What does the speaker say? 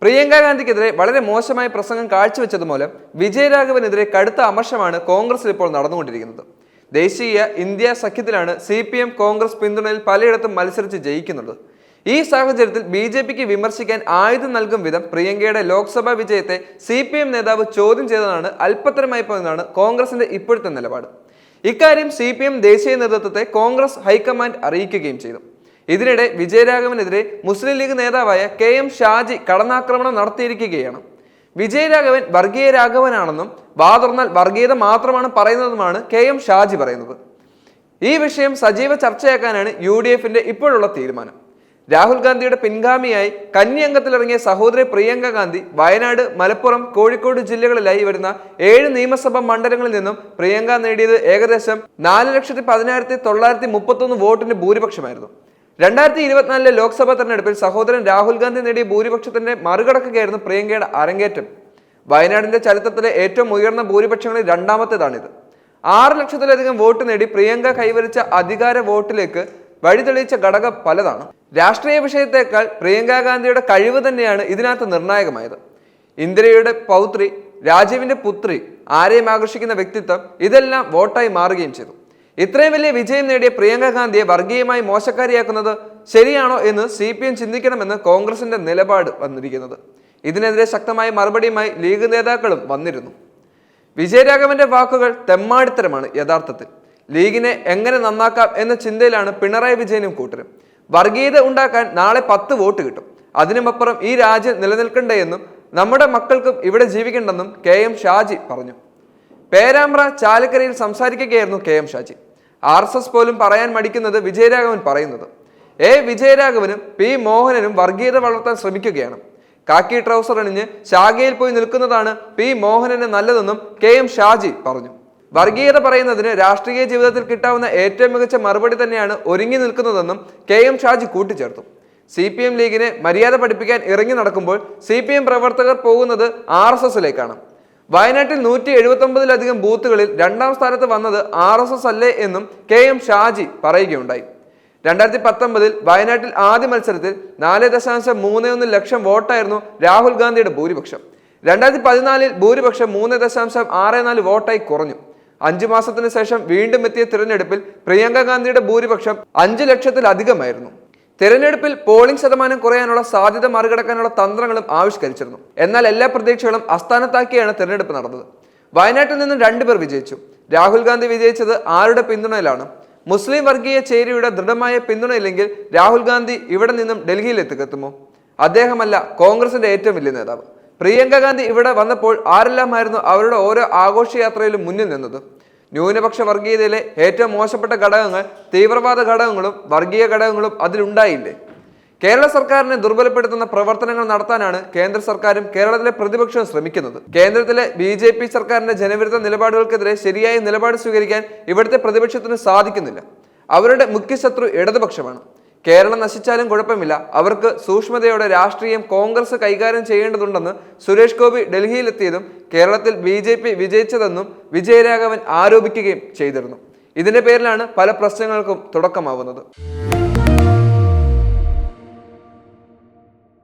പ്രിയങ്ക ഗാന്ധിക്കെതിരെ വളരെ മോശമായ പ്രസംഗം കാഴ്ചവെച്ചത് മൂലം വിജയരാഘവനെതിരെ കടുത്ത അമർഷമാണ് കോൺഗ്രസിൽ ഇപ്പോൾ നടന്നുകൊണ്ടിരിക്കുന്നത്. ദേശീയ ഇന്ത്യ സഖ്യത്തിലാണ് CPM കോൺഗ്രസ് പിന്തുണയിൽ പലയിടത്തും മത്സരിച്ച് ജയിക്കുന്നത്. ഈ സാഹചര്യത്തിൽ BJPക്ക് വിമർശിക്കാൻ ആയുധം നൽകും വിധം പ്രിയങ്കയുടെ ലോക്സഭാ വിജയത്തെ CPM നേതാവ് ചോദ്യം ചെയ്തതാണ് അല്പത്തരമായി പോയെന്നാണ് കോൺഗ്രസിന്റെ ഇപ്പോഴത്തെ നിലപാട്. ഇക്കാര്യം CPM ദേശീയ നേതൃത്വത്തെ കോൺഗ്രസ് ഹൈക്കമാൻഡ് അറിയിക്കുകയും ചെയ്തു. ഇതിനിടെ വിജയരാഘവനെതിരെ മുസ്ലിം ലീഗ് നേതാവായ KM ഷാജി കടന്നാക്രമണം നടത്തിയിരിക്കുകയാണ്. വിജയരാഘവൻ വർഗീയ രാഘവനാണെന്നും വാതുറന്നാൽ വർഗീയത മാത്രമാണ് പറയുന്നതുമാണ് KM ഷാജി പറയുന്നത്. ഈ വിഷയം സജീവ ചർച്ചയാക്കാനാണ് UDFന്റെ ഇപ്പോഴുള്ള തീരുമാനം. രാഹുൽ ഗാന്ധിയുടെ പിൻഗാമിയായി കന്നി അംഗത്തിലിറങ്ങിയ സഹോദരി പ്രിയങ്ക ഗാന്ധി വയനാട്, മലപ്പുറം, കോഴിക്കോട് ജില്ലകളിലായി വരുന്ന 7 നിയമസഭാ മണ്ഡലങ്ങളിൽ നിന്നും പ്രിയങ്ക നേടിയത് ഏകദേശം 4,16,931 വോട്ടിന്റെ ഭൂരിപക്ഷമായിരുന്നു. 2024 ലോക്സഭാ തെരഞ്ഞെടുപ്പിൽ സഹോദരൻ രാഹുൽ ഗാന്ധി നേടിയ ഭൂരിപക്ഷത്തിന്റെ മറികടക്കുകയായിരുന്നു പ്രിയങ്കയുടെ അരങ്ങേറ്റം. വയനാടിന്റെ ചരിത്രത്തിലെ ഏറ്റവും ഉയർന്ന ഭൂരിപക്ഷങ്ങളിൽ രണ്ടാമത്തേതാണിത്. 6 ലക്ഷത്തിലധികം വോട്ട് നേടി പ്രിയങ്ക കൈവരിച്ച അധികാര വോട്ടിലേക്ക് വഴിതെളിയിച്ച ഘടകം പലതാണ്. രാഷ്ട്രീയ വിഷയത്തെക്കാൾ പ്രിയങ്ക ഗാന്ധിയുടെ കഴിവ് തന്നെയാണ് ഇതിനകത്ത് നിർണായകമായത്. ഇന്ദിരയുടെ പൗത്രി, രാജീവിന്റെ പുത്രി, ആരെയും ആകർഷിക്കുന്ന വ്യക്തിത്വം, ഇതെല്ലാം വോട്ടായി മാറുകയും ചെയ്തു. ഇത്രയും വലിയ വിജയം നേടിയ പ്രിയങ്ക ഗാന്ധിയെ വർഗീയമായി മോശക്കാരിയാക്കുന്നത് ശരിയാണോ എന്ന് CPM ചിന്തിക്കണമെന്ന് കോൺഗ്രസിന്റെ നിലപാട് വന്നിരിക്കുന്നത്. ഇതിനെതിരെ ശക്തമായ മറുപടിയുമായി ലീഗ് നേതാക്കളും വന്നിരുന്നു. വിജയരാഘവന്റെ വാക്കുകൾ തെമ്മാടിത്തരമാണ്. യഥാർത്ഥത്തിൽ ലീഗിനെ എങ്ങനെ നന്നാക്കാം എന്ന ചിന്തയിലാണ് പിണറായി വിജയനും കൂട്ടരും. വർഗീയത ഉണ്ടാക്കാൻ നാളെ 10 വോട്ട് കിട്ടും, അതിനുമപ്പുറം ഈ രാജ്യം നിലനിൽക്കണ്ടേ എന്നും നമ്മുടെ മക്കൾക്കും ഇവിടെ ജീവിക്കണ്ടെന്നും KM ഷാജി പറഞ്ഞു. പേരാമ്പ്ര ചാലക്കരയിൽ സംസാരിക്കുകയായിരുന്നു KM ഷാജി. RSS പോലും പറയാൻ മടിക്കുന്നത് വിജയരാഘവൻ പറയുന്നത്. വിജയരാഘവനും P മോഹനനും വർഗീയത വളർത്താൻ ശ്രമിക്കുകയാണ്. കാക്കി ട്രൗസർ അണിഞ്ഞ് ശാഖയിൽ പോയി നിൽക്കുന്നതാണ് P മോഹനന് നല്ലതെന്നും KM ഷാജി പറഞ്ഞു. വർഗീയത പറയുന്നതിന് രാഷ്ട്രീയ ജീവിതത്തിൽ കിട്ടാവുന്ന ഏറ്റവും മികച്ച മറുപടി തന്നെയാണ് ഒരുങ്ങി നിൽക്കുന്നതെന്നും KM ഷാജി കൂട്ടിച്ചേർത്തു. CPM ലീഗിനെ മര്യാദ പഠിപ്പിക്കാൻ ഇറങ്ങി നടക്കുമ്പോൾ CPM പ്രവർത്തകർ പോകുന്നത് RSSലേക്കാണ്. വയനാട്ടിൽ 179ലധികം ബൂത്തുകളിൽ 2ാം സ്ഥാനത്ത് വന്നത് RSS അല്ലേ എന്നും KM ഷാജി പറയുകയുണ്ടായി. 2019 വയനാട്ടിൽ ആദ്യ മത്സരത്തിൽ 4.31 ലക്ഷം വോട്ടായിരുന്നു രാഹുൽ ഗാന്ധിയുടെ ഭൂരിപക്ഷം. 2014 ഭൂരിപക്ഷം 3.64 വോട്ടായി കുറഞ്ഞു. 5 മാസത്തിന് ശേഷം വീണ്ടും എത്തിയ തിരഞ്ഞെടുപ്പിൽ പ്രിയങ്ക ഗാന്ധിയുടെ ഭൂരിപക്ഷം 5 ലക്ഷത്തിലധികമായിരുന്നു. തിരഞ്ഞെടുപ്പിൽ പോളിംഗ് ശതമാനം കുറയാനുള്ള സാധ്യത മറികടക്കാനുള്ള തന്ത്രങ്ങളും ആവിഷ്കരിച്ചിരുന്നു. എന്നാൽ എല്ലാ പ്രതീക്ഷകളും അസ്ഥാനത്താക്കിയാണ് തിരഞ്ഞെടുപ്പ് നടന്നത്. വയനാട്ടിൽ നിന്നും 2 പേർ വിജയിച്ചു. രാഹുൽ ഗാന്ധി വിജയിച്ചത് ആരുടെ പിന്തുണയിലാണ്? മുസ്ലിം വർഗീയ ചേരിയുടെ ദൃഢമായ പിന്തുണയില്ലെങ്കിൽ രാഹുൽ ഗാന്ധി ഇവിടെ നിന്നും ഡൽഹിയിൽ എത്തുമോ? അദ്ദേഹമല്ല കോൺഗ്രസിന്റെ ഏറ്റവും വലിയ നേതാവ്. പ്രിയങ്ക ഗാന്ധി ഇവിടെ വന്നപ്പോൾ ആരെല്ലാമായിരുന്നു അവരുടെ ഓരോ ആഘോഷയാത്രയിലും മുന്നിൽ നിന്നത്? ന്യൂനപക്ഷ വർഗീയതയിലെ ഏറ്റവും മോശപ്പെട്ട ഘടകങ്ങൾ തീവ്രവാദ ഘടകങ്ങളും വർഗീയ ഘടകങ്ങളും അതിലുണ്ടായില്ലേ? കേരള സർക്കാരിനെ ദുർബലപ്പെടുത്തുന്ന പ്രവർത്തനങ്ങൾ നടത്താനാണ് കേന്ദ്ര സർക്കാരും കേരളത്തിലെ പ്രതിപക്ഷവും ശ്രമിക്കുന്നത്. കേന്ദ്രത്തിലെ BJP സർക്കാരിന്റെ ജനവിരുദ്ധ നിലപാടുകൾക്കെതിരെ ശരിയായ നിലപാട് സ്വീകരിക്കാൻ ഇവിടുത്തെ പ്രതിപക്ഷത്തിന് സാധിക്കുന്നില്ല. അവരുടെ മുഖ്യ ശത്രു ഇടതുപക്ഷമാണ്. കേരളം നശിച്ചാലും കുഴപ്പമില്ല, അവർക്ക് സൂക്ഷ്മതയോടെ രാഷ്ട്രീയം കോൺഗ്രസ് കൈകാര്യം ചെയ്യേണ്ടതുണ്ടെന്ന് സുരേഷ് ഗോപി ഡൽഹിയിലെത്തിയതും കേരളത്തിൽ BJP വിജയിച്ചതെന്നും വിജയരാഘവൻ ആരോപിക്കുകയും ചെയ്തിരുന്നു. ഇതിന്റെ പേരിലാണ് പല പ്രശ്നങ്ങൾക്കും തുടക്കമാവുന്നത്.